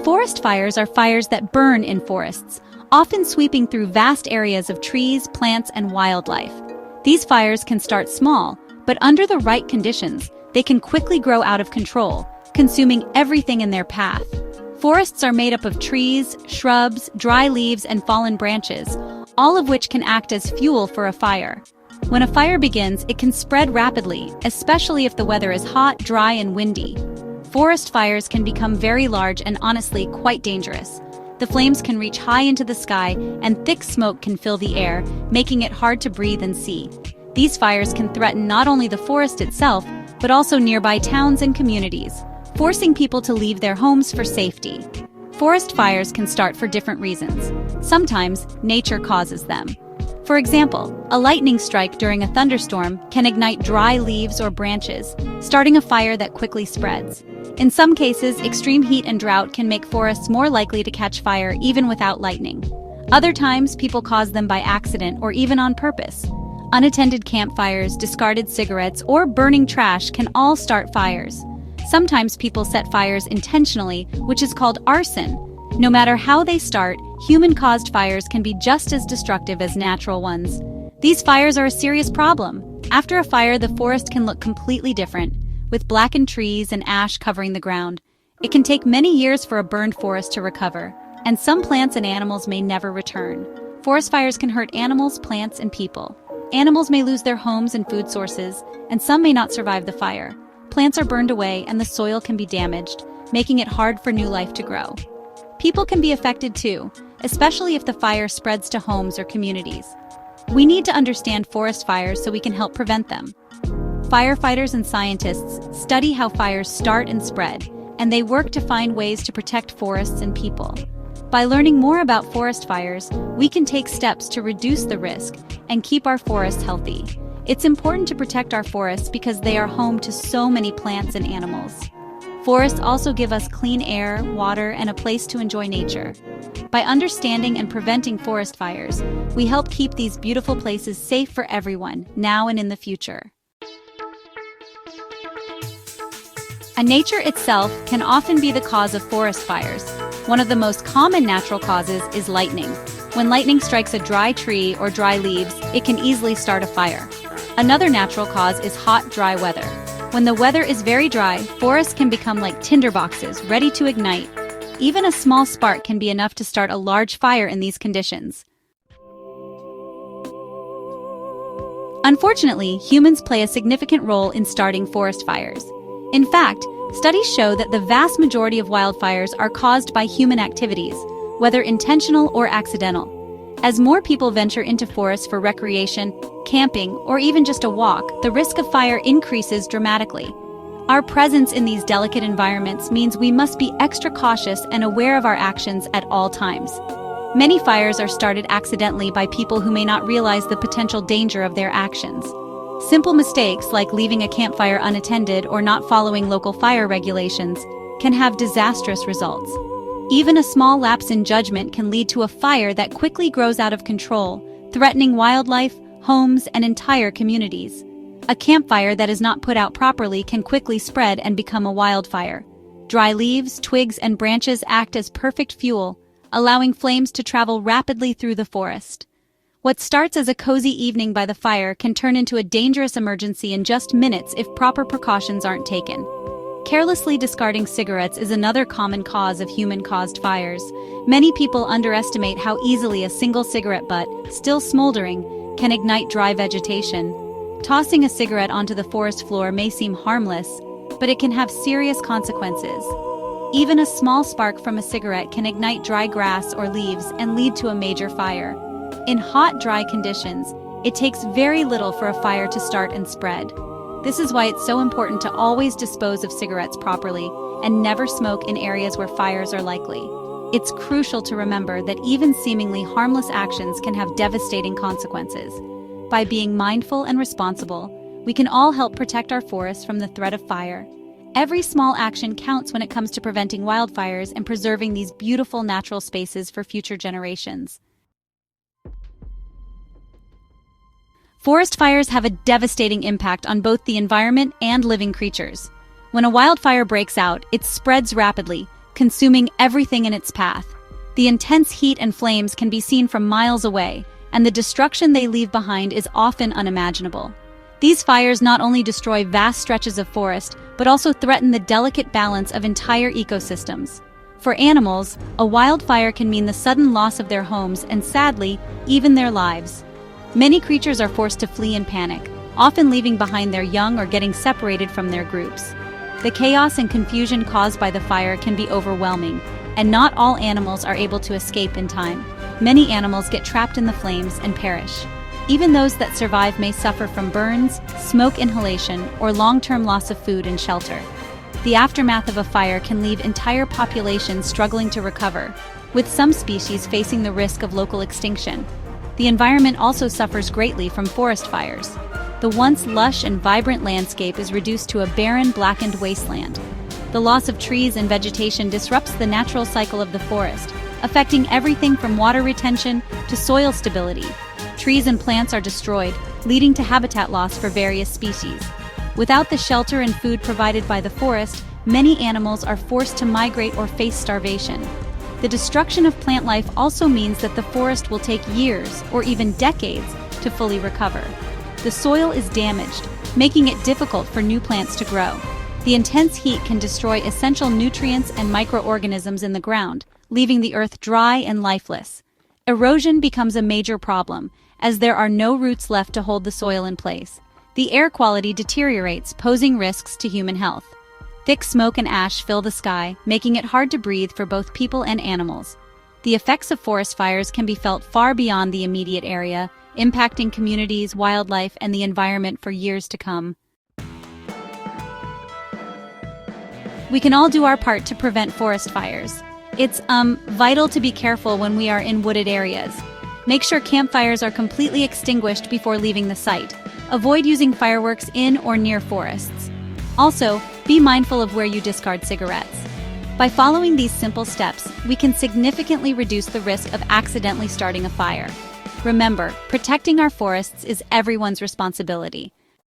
Forest fires are fires that burn in forests, often sweeping through vast areas of trees, plants, and wildlife. These fires can start small, but under the right conditions, they can quickly grow out of control, consuming everything in their path. Forests are made up of trees, shrubs, dry leaves, and fallen branches, all of which can act as fuel for a fire. When a fire begins, it can spread rapidly, especially if the weather is hot, dry, and windy. Forest fires can become very large and honestly quite dangerous. The flames can reach high into the sky, and thick smoke can fill the air, making it hard to breathe and see. These fires can threaten not only the forest itself, but also nearby towns and communities, forcing people to leave their homes for safety. Forest fires can start for different reasons. Sometimes, nature causes them. For example, a lightning strike during a thunderstorm can ignite dry leaves or branches, starting a fire that quickly spreads. In some cases, extreme heat and drought can make forests more likely to catch fire even without lightning. Other times, people cause them by accident or even on purpose. Unattended campfires, discarded cigarettes, or burning trash can all start fires. Sometimes people set fires intentionally, which is called arson. No matter how they start, human-caused fires can be just as destructive as natural ones. These fires are a serious problem. After a fire, the forest can look completely different, with blackened trees and ash covering the ground. It can take many years for a burned forest to recover, and some plants and animals may never return. Forest fires can hurt animals, plants, and people. Animals may lose their homes and food sources, and some may not survive the fire. Plants are burned away and the soil can be damaged, making it hard for new life to grow. People can be affected too, especially if the fire spreads to homes or communities. We need to understand forest fires so we can help prevent them. Firefighters and scientists study how fires start and spread, and they work to find ways to protect forests and people. By learning more about forest fires, we can take steps to reduce the risk and keep our forests healthy. It's important to protect our forests because they are home to so many plants and animals. Forests also give us clean air, water, and a place to enjoy nature. By understanding and preventing forest fires, we help keep these beautiful places safe for everyone, now and in the future. Nature itself can often be the cause of forest fires. One of the most common natural causes is lightning. When lightning strikes a dry tree or dry leaves, it can easily start a fire. Another natural cause is hot, dry weather. When the weather is very dry, forests can become like tinderboxes, ready to ignite. Even a small spark can be enough to start a large fire in these conditions. Unfortunately, humans play a significant role in starting forest fires. In fact, studies show that the vast majority of wildfires are caused by human activities, whether intentional or accidental. As more people venture into forests for recreation, camping, or even just a walk, the risk of fire increases dramatically. Our presence in these delicate environments means we must be extra cautious and aware of our actions at all times. Many fires are started accidentally by people who may not realize the potential danger of their actions. Simple mistakes like leaving a campfire unattended or not following local fire regulations can have disastrous results. Even a small lapse in judgment can lead to a fire that quickly grows out of control, threatening wildlife, homes, and entire communities. A campfire that is not put out properly can quickly spread and become a wildfire. Dry leaves, twigs, and branches act as perfect fuel, allowing flames to travel rapidly through the forest. What starts as a cozy evening by the fire can turn into a dangerous emergency in just minutes if proper precautions aren't taken. Carelessly discarding cigarettes is another common cause of human-caused fires. Many people underestimate how easily a single cigarette butt, still smoldering, can ignite dry vegetation. Tossing a cigarette onto the forest floor may seem harmless, but it can have serious consequences. Even a small spark from a cigarette can ignite dry grass or leaves and lead to a major fire. In hot, dry conditions, it takes very little for a fire to start and spread. This is why it's so important to always dispose of cigarettes properly and never smoke in areas where fires are likely. It's crucial to remember that even seemingly harmless actions can have devastating consequences. By being mindful and responsible, we can all help protect our forests from the threat of fire. Every small action counts when it comes to preventing wildfires and preserving these beautiful natural spaces for future generations. Forest fires have a devastating impact on both the environment and living creatures. When a wildfire breaks out, it spreads rapidly, consuming everything in its path. The intense heat and flames can be seen from miles away, and the destruction they leave behind is often unimaginable. These fires not only destroy vast stretches of forest, but also threaten the delicate balance of entire ecosystems. For animals, a wildfire can mean the sudden loss of their homes and, sadly, even their lives. Many creatures are forced to flee in panic, often leaving behind their young or getting separated from their groups. The chaos and confusion caused by the fire can be overwhelming, and not all animals are able to escape in time. Many animals get trapped in the flames and perish. Even those that survive may suffer from burns, smoke inhalation, or long-term loss of food and shelter. The aftermath of a fire can leave entire populations struggling to recover, with some species facing the risk of local extinction. The environment also suffers greatly from forest fires. The once lush and vibrant landscape is reduced to a barren, blackened wasteland. The loss of trees and vegetation disrupts the natural cycle of the forest, affecting everything from water retention to soil stability. Trees and plants are destroyed, leading to habitat loss for various species. Without the shelter and food provided by the forest, many animals are forced to migrate or face starvation. The destruction of plant life also means that the forest will take years or even decades to fully recover. The soil is damaged, making it difficult for new plants to grow. The intense heat can destroy essential nutrients and microorganisms in the ground, leaving the earth dry and lifeless. Erosion becomes a major problem, as there are no roots left to hold the soil in place. The air quality deteriorates, posing risks to human health. Thick smoke and ash fill the sky, making it hard to breathe for both people and animals. The effects of forest fires can be felt far beyond the immediate area, impacting communities, wildlife, and the environment for years to come. We can all do our part to prevent forest fires. It's vital to be careful when we are in wooded areas. Make sure campfires are completely extinguished before leaving the site. Avoid using fireworks in or near forests. Also, be mindful of where you discard cigarettes. By following these simple steps, we can significantly reduce the risk of accidentally starting a fire. Remember, protecting our forests is everyone's responsibility.